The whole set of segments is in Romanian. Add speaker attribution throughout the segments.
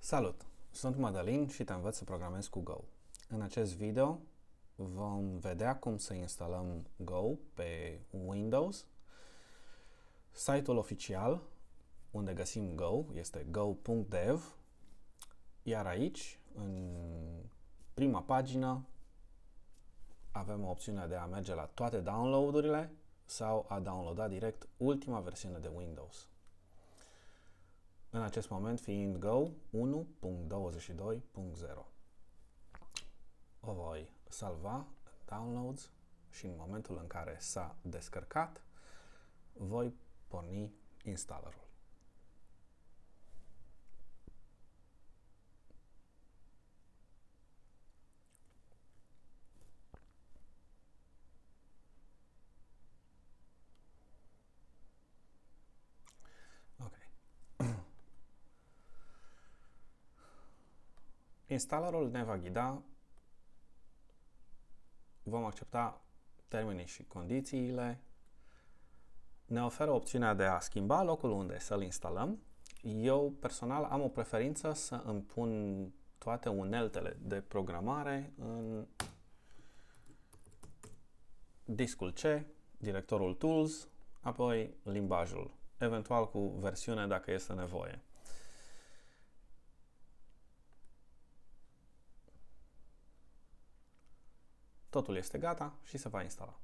Speaker 1: Salut! Sunt Madalin și te învăț să programezi cu Go. În acest video vom vedea cum să instalăm Go pe Windows. Site-ul oficial unde găsim Go este go.dev, iar aici, în prima pagină, avem opțiunea de a merge la toate downloadurile sau a downloada direct ultima versiune de Windows. În acest moment fiind Go 1.22.0. O voi salva în Downloads și în momentul în care s-a descărcat, voi porni installerul. Ok. Installerul ne va ghida. Vom accepta termenii și condițiile. Ne oferă opțiunea de a schimba locul unde să-l instalăm. Eu personal am o preferință să îmi pun toate uneltele de programare în discul C, directorul Tools, apoi limbajul, eventual cu versiune dacă este nevoie. Totul este gata și se va instala.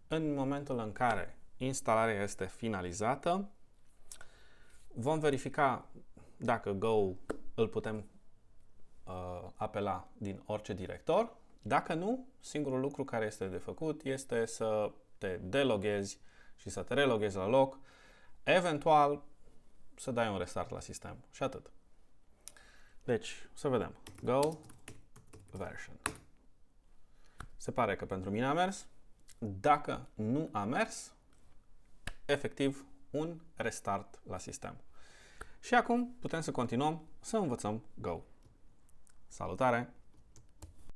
Speaker 1: În momentul în care instalarea este finalizată, vom verifica dacă Go îl putem apela din orice director. Dacă nu, singurul lucru care este de făcut este să te deloghezi și să te reloghezi la loc, eventual să dai un restart la sistem și atât. Deci, să vedem. Go version. Se pare că pentru mine a mers. Dacă nu a mers, efectiv un restart la sistem. Și acum putem să continuăm să învățăm Go. Salutare!